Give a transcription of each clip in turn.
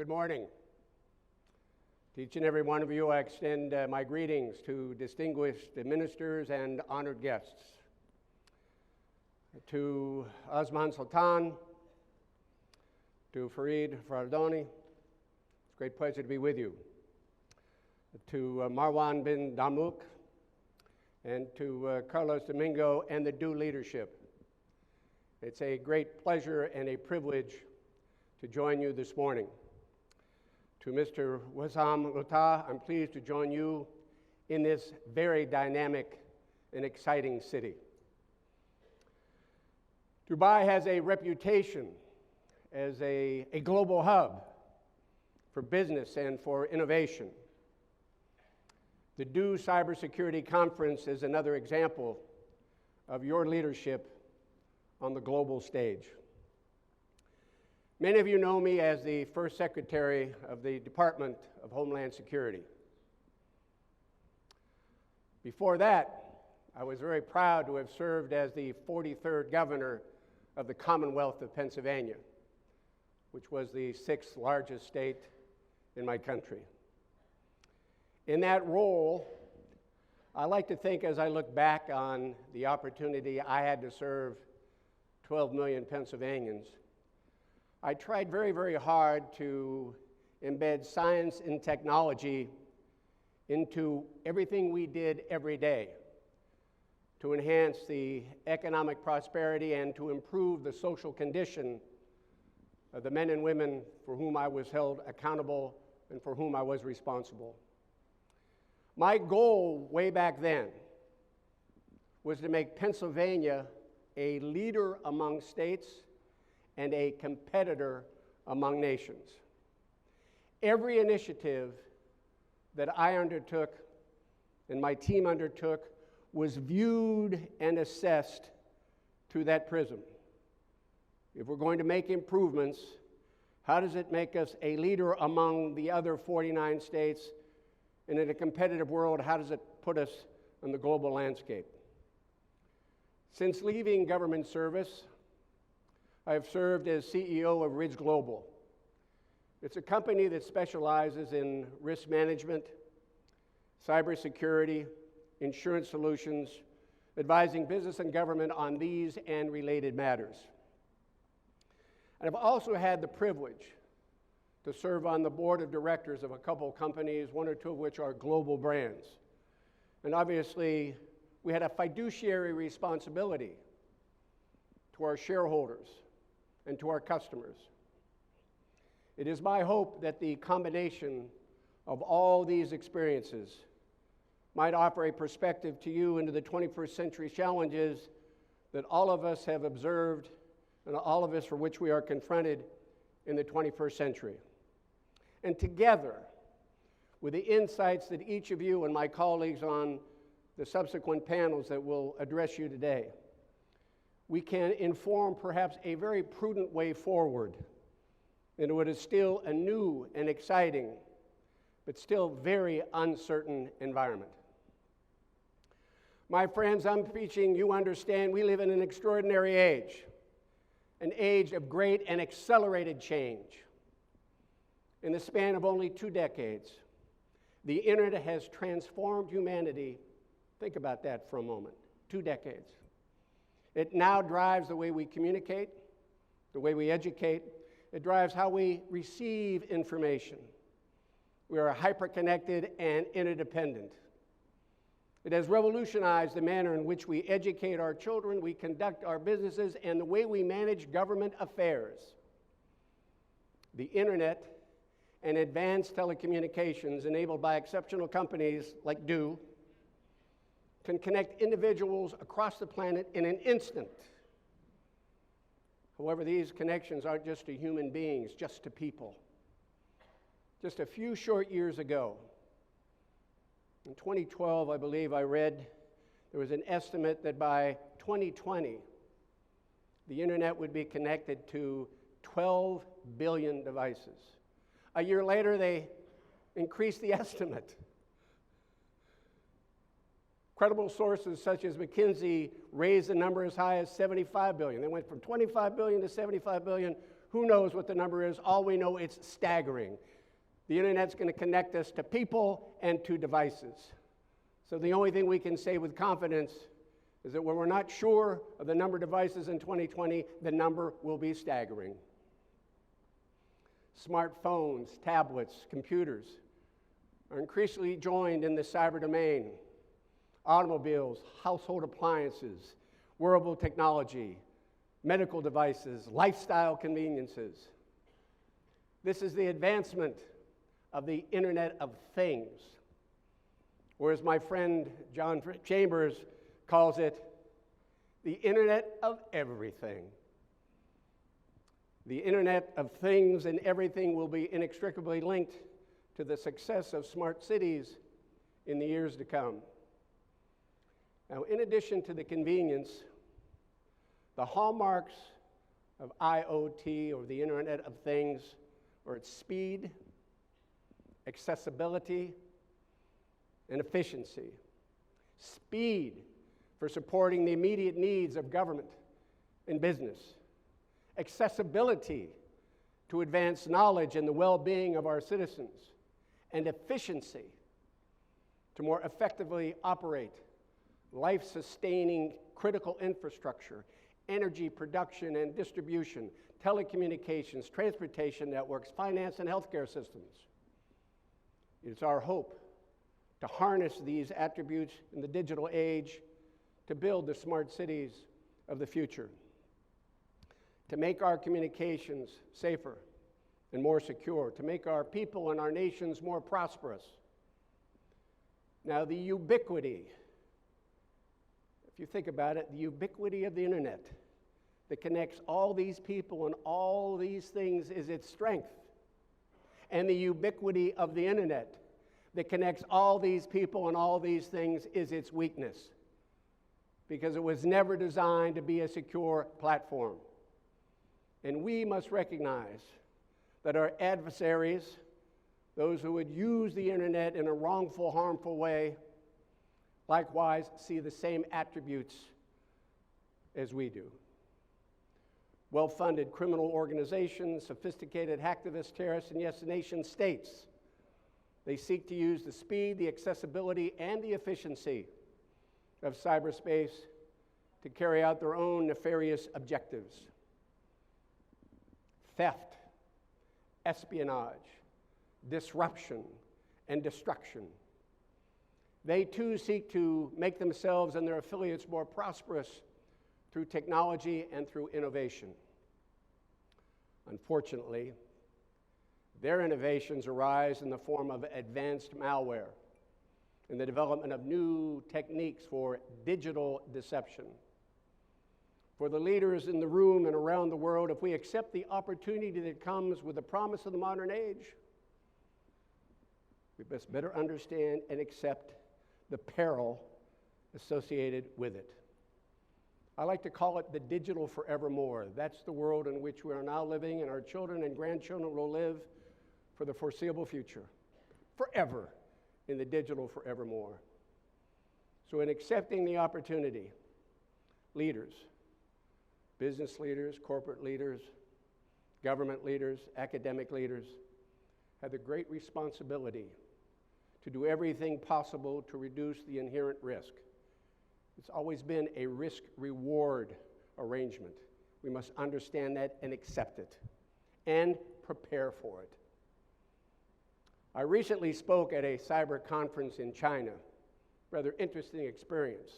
Good morning. To each and every one of you, I extend my greetings to distinguished ministers and honored guests. To Osman Sultan, to Farid Fardoni, it's a great pleasure to be with you. To Marwan bin Damouk, and to Carlos Domingo and the DO leadership. It's a great pleasure and a privilege to join you this morning. To Mr. Wissam Luta, I'm pleased to join you in this very dynamic and exciting city. Dubai has a reputation as a global hub for business and for innovation. The DO Cybersecurity Conference is another example of your leadership on the global stage. Many of you know me as the first Secretary of the Department of Homeland Security. Before that, I was very proud to have served as the 43rd Governor of the Commonwealth of Pennsylvania, which was the 6th largest state in my country. In that role, I like to think as I look back on the opportunity I had to serve 12 million Pennsylvanians, I tried very, very hard to embed science and technology into everything we did every day to enhance the economic prosperity and to improve the social condition of the men and women for whom I was held accountable and for whom I was responsible. My goal way back then was to make Pennsylvania a leader among states and a competitor among nations. Every initiative that I undertook and my team undertook was viewed and assessed through that prism. If we're going to make improvements, how does it make us a leader among the other 49 states? And in a competitive world, how does it put us on the global landscape? Since leaving government service, I have served as CEO of Rridge Global. It's a company that specializes in risk management, cybersecurity, insurance solutions, advising business and government on these and related matters. And I've also had the privilege to serve on the board of directors of a couple of companies, one or two of which are global brands. And obviously, we had a fiduciary responsibility to our shareholders and to our customers. It is my hope that the combination of all these experiences might offer a perspective to you into the 21st century challenges that all of us have observed and all of us for which we are confronted in the 21st century. And together, with the insights that each of you and my colleagues on the subsequent panels that will address you today, we can inform perhaps a very prudent way forward into what is still a new and exciting, but still very uncertain environment. My friends, I'm preaching, you understand, we live in an extraordinary age, an age of great and accelerated change. In the span of only 2 decades, the internet has transformed humanity. Think about that for a moment. 2 decades. It now drives the way we communicate, the way we educate. It drives how we receive information. We are hyper-connected and interdependent. It has revolutionized the manner in which we educate our children, we conduct our businesses, and the way we manage government affairs. The internet and advanced telecommunications enabled by exceptional companies like DO can connect individuals across the planet in an instant. However, these connections aren't just to human beings, just to people. Just a few short years ago, in 2012, I believe I read, there was an estimate that by 2020, the internet would be connected to 12 billion devices. A year later, they increased the estimate. Credible sources such as McKinsey raised the number as high as 75 billion. They went from 25 billion to 75 billion. Who knows what the number is? All we know, it's staggering. The internet's going to connect us to people and to devices. So the only thing we can say with confidence is that when we're not sure of the number of devices in 2020, the number will be staggering. Smartphones, tablets, computers are increasingly joined in the cyber domain. Automobiles, household appliances, wearable technology, medical devices, lifestyle conveniences. This is the advancement of the Internet of Things, or as my friend John Chambers calls it, the Internet of Everything. The Internet of Things and everything will be inextricably linked to the success of smart cities in the years to come. Now, in addition to the convenience, the hallmarks of IoT, or the Internet of Things, are its speed, accessibility, and efficiency. Speed for supporting the immediate needs of government and business. Accessibility to advance knowledge and the well-being of our citizens. And efficiency to more effectively operate life-sustaining critical infrastructure, energy production and distribution, telecommunications, transportation networks, finance and healthcare systems. It's our hope to harness these attributes in the digital age to build the smart cities of the future, to make our communications safer and more secure, to make our people and our nations more prosperous. Now, the ubiquity, if you think about it, the ubiquity of the internet that connects all these people and all these things is its strength. And the ubiquity of the internet that connects all these people and all these things is its weakness, because it was never designed to be a secure platform. And we must recognize that our adversaries, those who would use the internet in a wrongful, harmful way, likewise see the same attributes as we do. Well-funded criminal organizations, sophisticated hacktivists, terrorists, and yes, nation states. They seek to use the speed, the accessibility, and the efficiency of cyberspace to carry out their own nefarious objectives. Theft, espionage, disruption, and destruction. They too seek to make themselves and their affiliates more prosperous through technology and through innovation. Unfortunately, their innovations arise in the form of advanced malware and the development of new techniques for digital deception. For the leaders in the room and around the world, if we accept the opportunity that comes with the promise of the modern age, we must better understand and accept the peril associated with it. I like to call it the digital forevermore. That's the world in which we are now living, and our children and grandchildren will live for the foreseeable future, forever in the digital forevermore. So in accepting the opportunity, leaders, business leaders, corporate leaders, government leaders, academic leaders, have the great responsibility to do everything possible to reduce the inherent risk. It's always been a risk-reward arrangement. We must understand that and accept it and prepare for it. I recently spoke at a cyber conference in China, rather interesting experience.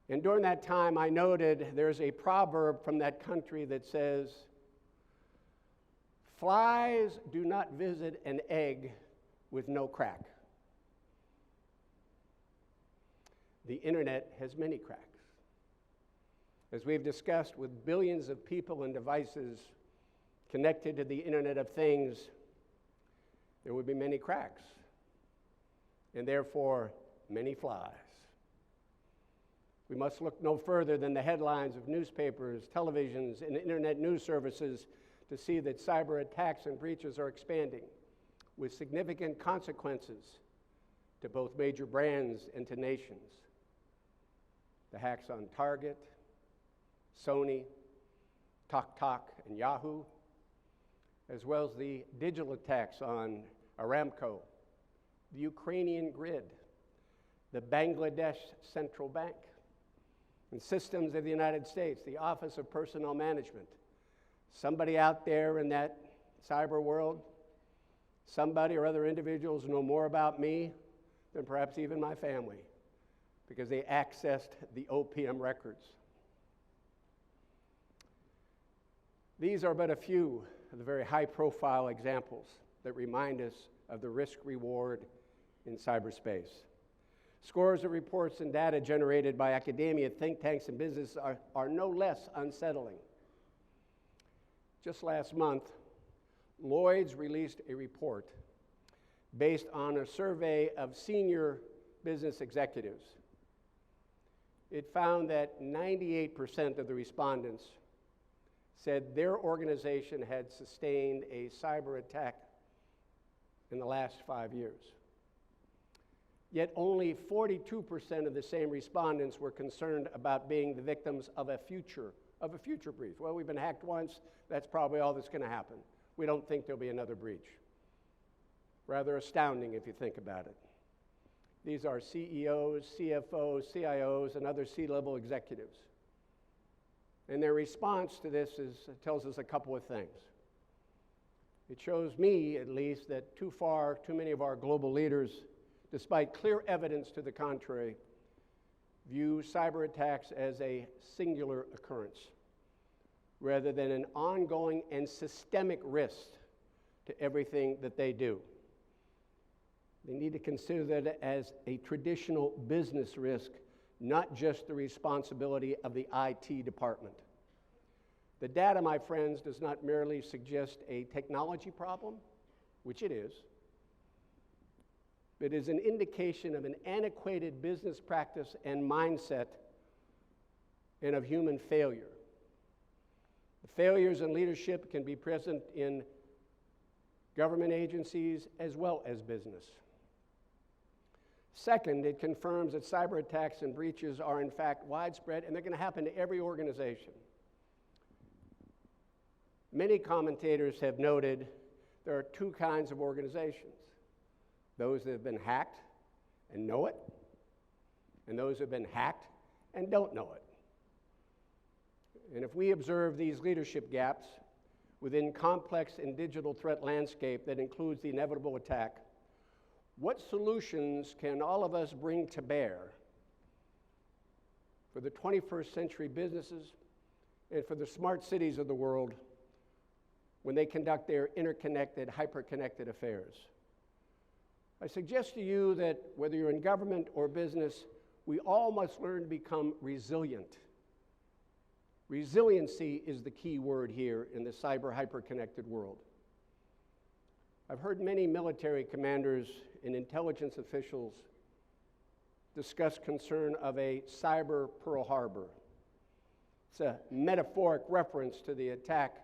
And during that time, I noted there's a proverb from that country that says, "Flies do not visit an egg with no crack." The internet has many cracks. As we've discussed, with billions of people and devices connected to the Internet of Things, there would be many cracks, and therefore many flies. We must look no further than the headlines of newspapers, televisions, and internet news services to see that cyber attacks and breaches are expanding, with significant consequences to both major brands and to nations. The hacks on Target, Sony, TokTok and Yahoo, as well as the digital attacks on Aramco, the Ukrainian grid, the Bangladesh Central Bank, and systems of the United States, the Office of Personnel Management. Somebody out there in that cyber world, somebody or other individuals know more about me than perhaps even my family, because they accessed the OPM records. These are but a few of the very high-profile examples that remind us of the risk-reward in cyberspace. Scores of reports and data generated by academia, think tanks, and business are no less unsettling. Just last month, Lloyd's released a report based on a survey of senior business executives. It found that 98% of the respondents said their organization had sustained a cyber attack in the last 5 years. Yet only 42% of the same respondents were concerned about being the victims of a future breach. Well, we've been hacked once, that's probably all that's going to happen. We don't think there'll be another breach. Rather astounding if you think about it. These are CEOs, CFOs, CIOs, and other C-level executives. And their response to this tells us a couple of things. It shows me, at least, that too many of our global leaders, despite clear evidence to the contrary, view cyber attacks as a singular occurrence, rather than an ongoing and systemic risk to everything that they do. They need to consider that as a traditional business risk, not just the responsibility of the IT department. The data, my friends, does not merely suggest a technology problem, which it is, but it is an indication of an antiquated business practice and mindset and of human failure. The failures in leadership can be present in government agencies as well as business. Second, it confirms that cyber attacks and breaches are in fact widespread, and they're going to happen to every organization. Many commentators have noted there are two kinds of organizations: those that have been hacked and know it, and those that have been hacked and don't know it. And if we observe these leadership gaps within complex and digital threat landscape that includes the inevitable attack, what solutions can all of us bring to bear for the 21st century businesses and for the smart cities of the world when they conduct their interconnected, hyper-connected affairs? I suggest to you that whether you're in government or business, we all must learn to become resilient. Resiliency is the key word here in the cyber hyper-connected world. I've heard many military commanders and intelligence officials discuss concern of a cyber Pearl Harbor. It's a metaphoric reference to the attack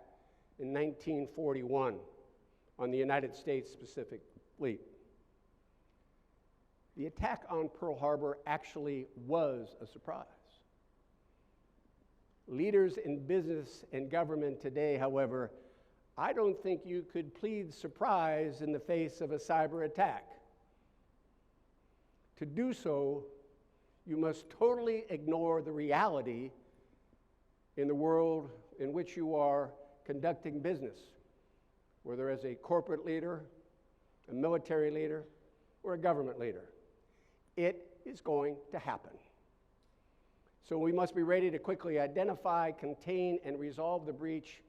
in 1941 on the United States Pacific Fleet. The attack on Pearl Harbor actually was a surprise. Leaders in business and government today, however, I don't think you could plead surprise in the face of a cyber attack. To do so, you must totally ignore the reality in the world in which you are conducting business, whether as a corporate leader, a military leader, or a government leader. It is going to happen. So we must be ready to quickly identify, contain, and resolve the breach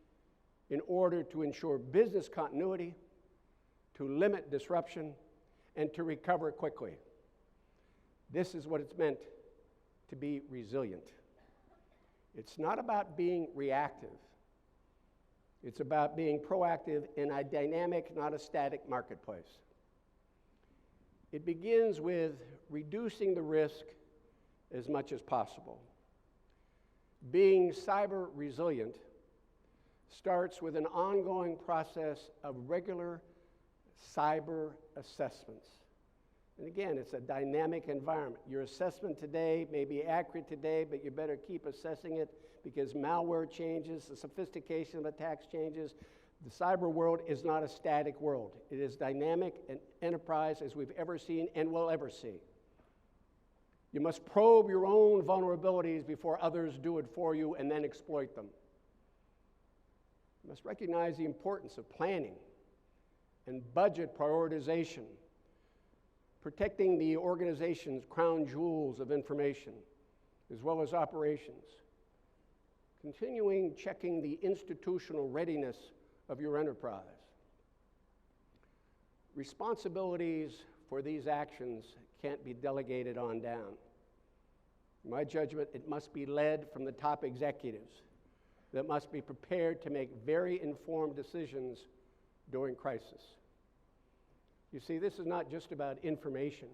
in order to ensure business continuity, to limit disruption, and to recover quickly. This is what it's meant to be resilient. It's not about being reactive. It's about being proactive in a dynamic, not a static marketplace. It begins with reducing the risk as much as possible. Being cyber resilient starts with an ongoing process of regular cyber assessments. And again, it's a dynamic environment. Your assessment today may be accurate today, but you better keep assessing it because malware changes, the sophistication of attacks changes. The cyber world is not a static world. It is dynamic and enterprise as we've ever seen and will ever see. You must probe your own vulnerabilities before others do it for you and then exploit them. You must recognize the importance of planning and budget prioritization, protecting the organization's crown jewels of information, as well as operations, continuing checking the institutional readiness of your enterprise. Responsibilities for these actions can't be delegated on down. In my judgment, it must be led from the top executives that must be prepared to make very informed decisions during crisis. You see, this is not just about information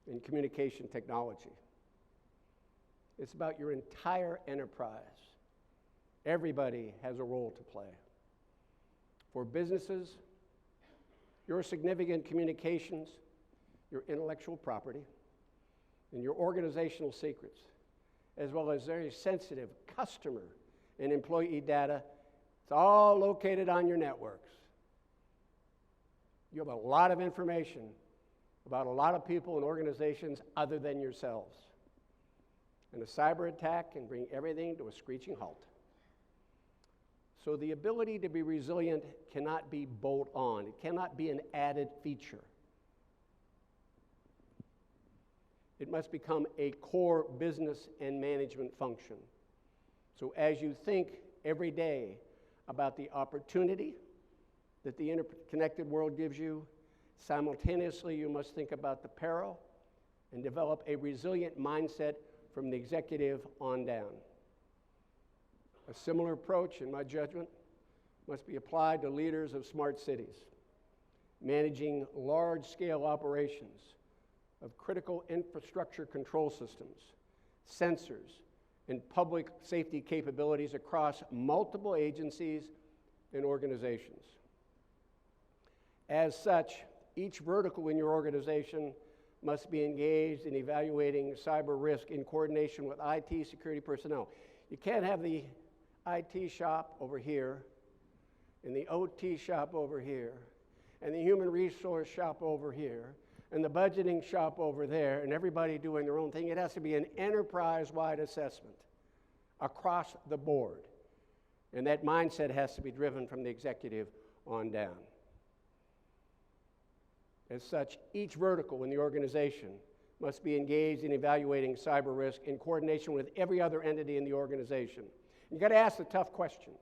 and communication technology. It's about your entire enterprise. Everybody has a role to play. For businesses, your significant communications, your intellectual property, and your organizational secrets, as well as very sensitive customer and employee data, it's all located on your networks. You have a lot of information about a lot of people and organizations other than yourselves. And a cyber attack can bring everything to a screeching halt. So the ability to be resilient cannot be bolt on. It cannot be an added feature. It must become a core business and management function. So as you think every day about the opportunity that the interconnected world gives you, simultaneously you must think about the peril and develop a resilient mindset from the executive on down. A similar approach, in my judgment, must be applied to leaders of smart cities, managing large-scale operations of critical infrastructure control systems, sensors, and public safety capabilities across multiple agencies and organizations. As such, each vertical in your organization must be engaged in evaluating cyber risk in coordination with IT security personnel. You can't have the IT shop over here, and the OT shop over here, and the human resource shop over here, and the budgeting shop over there, and everybody doing their own thing. It has to be an enterprise-wide assessment across the board. And that mindset has to be driven from the executive on down. As such, each vertical in the organization must be engaged in evaluating cyber risk in coordination with every other entity in the organization. You've got to ask the tough questions.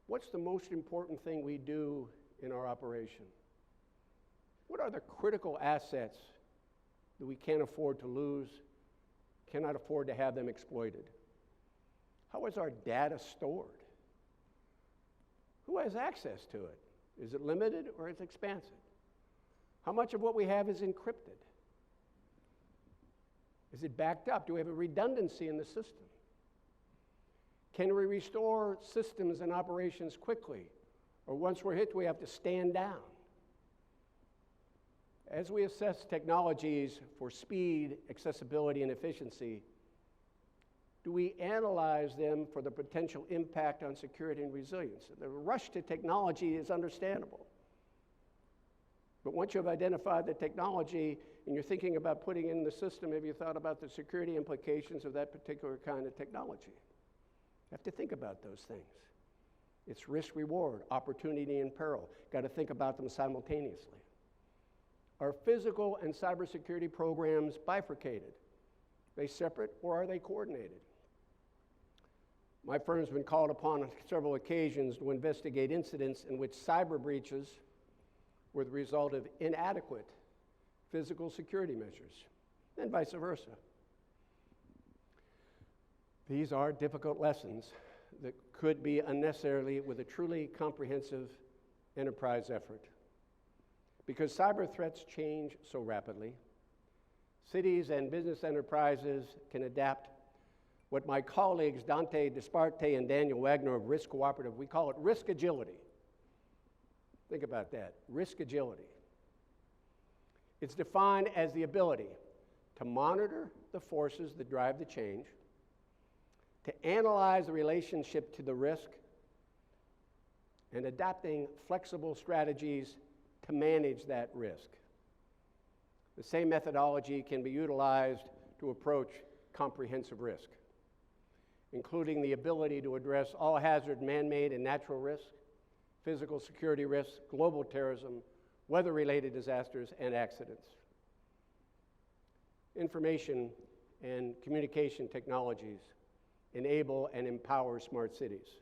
What's the most important thing we do in our operation? What are the critical assets that we can't afford to lose, cannot afford to have them exploited? How is our data stored? Who has access to it? Is it limited or is it expansive? How much of what we have is encrypted? Is it backed up? Do we have a redundancy in the system? Can we restore systems and operations quickly? Or once we're hit, do we have to stand down? As we assess technologies for speed, accessibility, and efficiency, do we analyze them for the potential impact on security and resilience? The rush to technology is understandable. But once you've identified the technology and you're thinking about putting it in the system, have you thought about the security implications of that particular kind of technology? You have to think about those things. It's risk, reward, opportunity, and peril. Got to think about them simultaneously. Are physical and cybersecurity programs bifurcated? Are they separate or are they coordinated? My firm's been called upon on several occasions to investigate incidents in which cyber breaches were the result of inadequate physical security measures, and vice versa. These are difficult lessons that could be unnecessarily with a truly comprehensive enterprise effort. Because cyber threats change so rapidly, cities and business enterprises can adapt what my colleagues Dante Disparte and Daniel Wagner of Risk Cooperative, we call it risk agility. Think about that, risk agility. It's defined as the ability to monitor the forces that drive the change, to analyze the relationship to the risk, and adopting flexible strategies to manage that risk. The same methodology can be utilized to approach comprehensive risk, including the ability to address all hazard man-made and natural risks, physical security risks, global terrorism, weather-related disasters, and accidents. Information and communication technologies enable and empower smart cities.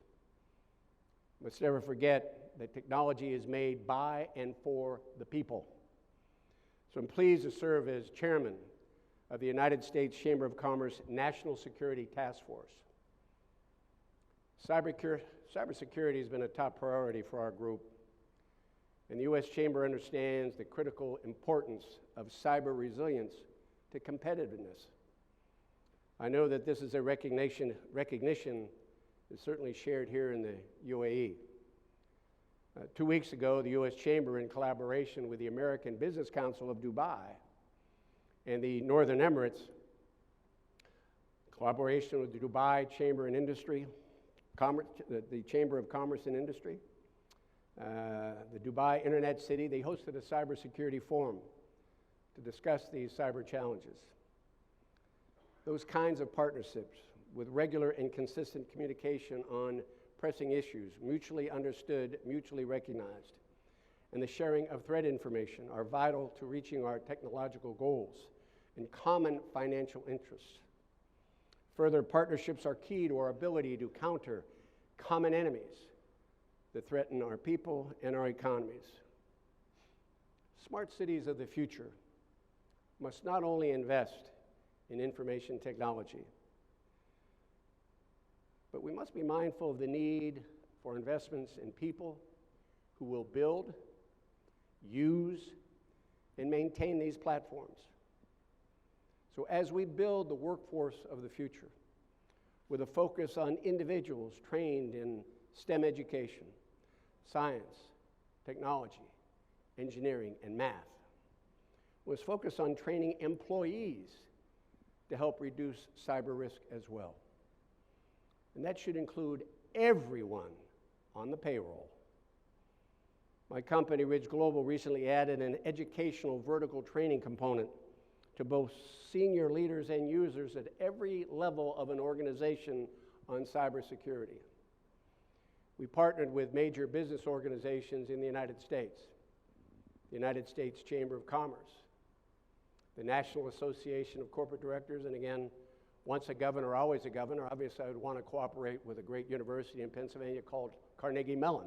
Let's never forget that technology is made by and for the people. So I'm pleased to serve as chairman of the United States Chamber of Commerce National Security Task Force. Cybersecurity has been a top priority for our group, and the U.S. Chamber understands the critical importance of cyber resilience to competitiveness. I know that this is a recognition is certainly shared here in the UAE. 2 weeks ago, the U.S. Chamber, in collaboration with the American Business Council of Dubai and the Northern Emirates, collaboration with the Dubai Chamber and Industry, the Chamber of Commerce and Industry, the Dubai Internet City, they hosted a cybersecurity forum to discuss these cyber challenges. Those kinds of partnerships with regular and consistent communication on pressing issues, mutually understood, mutually recognized, and the sharing of threat information are vital to reaching our technological goals and common financial interests. Further, partnerships are key to our ability to counter common enemies that threaten our people and our economies. Smart cities of the future must not only invest in information technology, but we must be mindful of the need for investments in people who will build, use, and maintain these platforms. So as we build the workforce of the future with a focus on individuals trained in STEM education, science, technology, engineering, and math, was focused on training employees to help reduce cyber risk as well. And that should include everyone on the payroll. My company, Ridge Global, recently added an educational vertical training component to both senior leaders and users at every level of an organization on cybersecurity. We partnered with major business organizations in the United States, the United States Chamber of Commerce, the National Association of Corporate Directors, and again, once a governor, always a governor. Obviously, I would want to cooperate with a great university in Pennsylvania called Carnegie Mellon.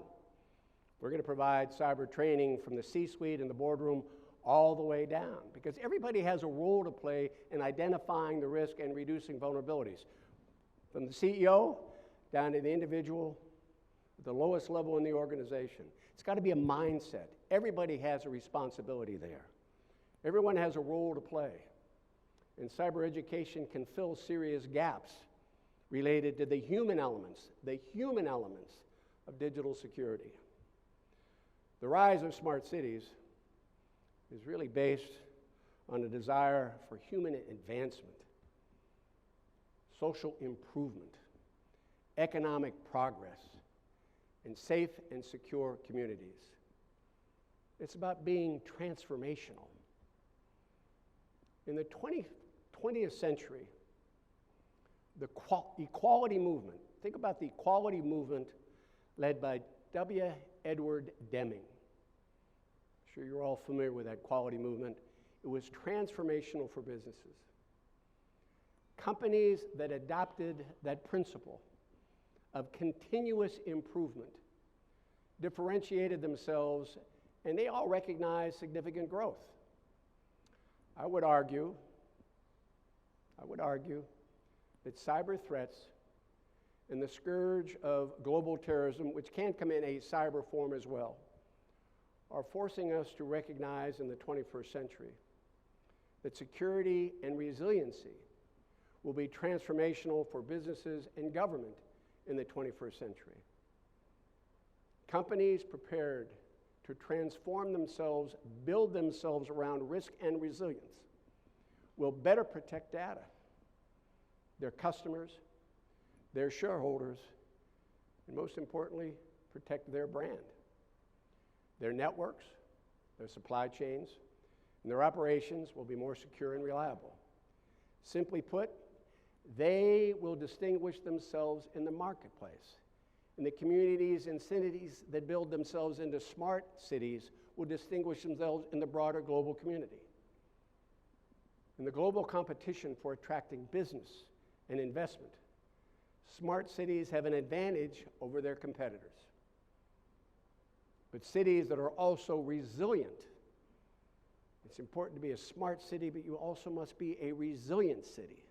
We're going to provide cyber training from the C-suite and the boardroom all the way down, because everybody has a role to play in identifying the risk and reducing vulnerabilities. From the CEO down to the individual, at the lowest level in the organization. It's got to be a mindset. Everybody has a responsibility there. Everyone has a role to play. And cyber education can fill serious gaps related to the human elements of digital security. The rise of smart cities is really based on a desire for human advancement, social improvement, economic progress, and safe and secure communities. It's about being transformational. In the 20th century, the equality movement, think about the equality movement led by W. Edward Deming. I'm sure you're all familiar with that equality movement. It was transformational for businesses. Companies that adopted that principle of continuous improvement differentiated themselves, and they all recognized significant growth. I would argue that cyber threats and the scourge of global terrorism, which can come in a cyber form as well, are forcing us to recognize in the 21st century that security and resiliency will be transformational for businesses and government in the 21st century. Companies prepared to transform themselves, build themselves around risk and resilience, will better protect data, their customers, their shareholders, and most importantly, protect their brand, their networks, their supply chains, and their operations will be more secure and reliable. Simply put, they will distinguish themselves in the marketplace. And the communities and cities that build themselves into smart cities will distinguish themselves in the broader global community. In the global competition for attracting business and investment, smart cities have an advantage over their competitors. But cities that are also resilient, it's important to be a smart city, but you also must be a resilient city,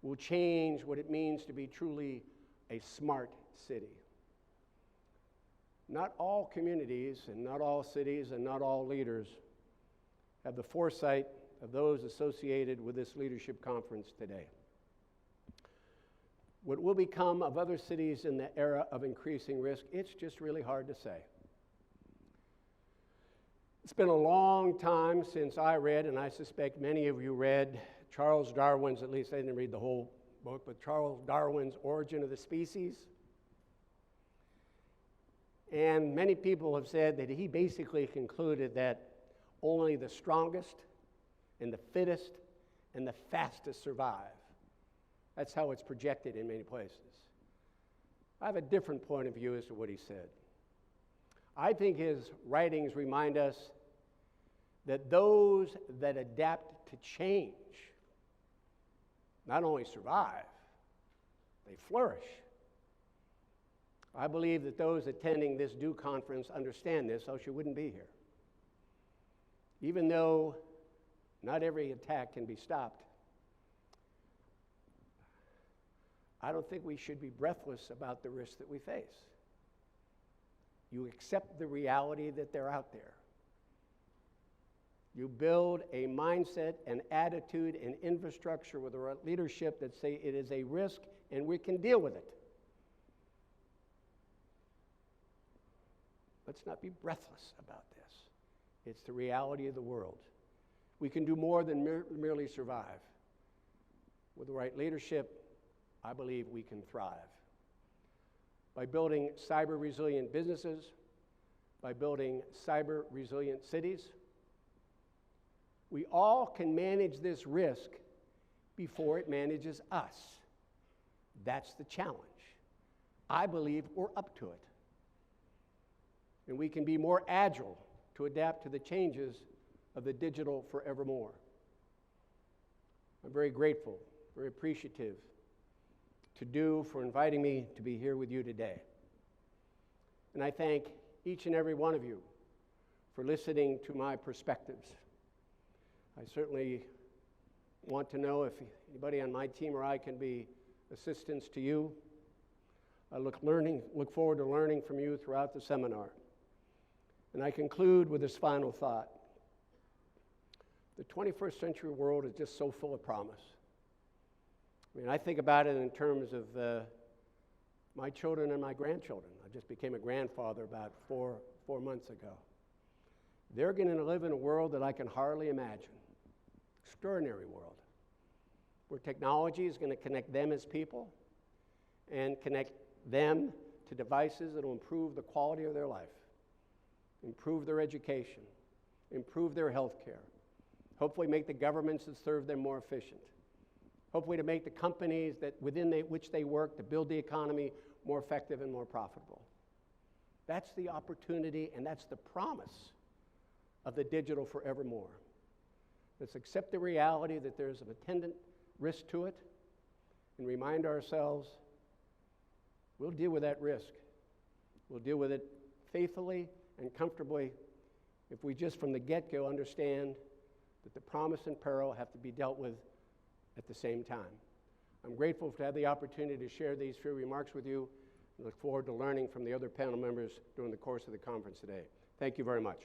will change what it means to be truly a smart city. Not all communities and not all cities and not all leaders have the foresight of those associated with this leadership conference today. What will become of other cities in the era of increasing risk, it's just really hard to say. It's been a long time since I read, and I suspect many of you read, Charles Darwin's, at least I didn't read the whole book, but Charles Darwin's Origin of the Species. And many people have said that he basically concluded that only the strongest and the fittest and the fastest survive. That's how it's projected in many places. I have a different point of view as to what he said. I think his writings remind us that those that adapt to change not only survive, they flourish. I believe that those attending this due conference understand this, else you wouldn't be here. Even though not every attack can be stopped, I don't think we should be breathless about the risks that we face. You accept the reality that they're out there. You build a mindset, an attitude, an infrastructure with the right leadership that say it is a risk and we can deal with it. Let's not be breathless about this. It's the reality of the world. We can do more than merely survive. With the right leadership, I believe we can thrive. By building cyber-resilient businesses, by building cyber-resilient cities, we all can manage this risk before it manages us. That's the challenge. I believe we're up to it. And we can be more agile to adapt to the changes of the digital forevermore. I'm very grateful, very appreciative to DO for inviting me to be here with you today. And I thank each and every one of you for listening to my perspectives. I certainly want to know if anybody on my team or I can be assistance to you. I look forward to learning from you throughout the seminar. And I conclude with this final thought. The 21st century world is just so full of promise. I mean, I think about it in terms of my children and my grandchildren. I just became a grandfather about four months ago. They're going to live in a world that I can hardly imagine. Extraordinary world, where technology is going to connect them as people and connect them to devices that will improve the quality of their life, improve their education, improve their health care, hopefully make the governments that serve them more efficient, hopefully to make the companies that within which they work to build the economy more effective and more profitable. That's the opportunity and that's the promise of the digital forevermore. Let's accept the reality that there's an attendant risk to it and remind ourselves we'll deal with that risk. We'll deal with it faithfully and comfortably if we just from the get-go understand that the promise and peril have to be dealt with at the same time. I'm grateful to have the opportunity to share these few remarks with you and look forward to learning from the other panel members during the course of the conference today. Thank you very much.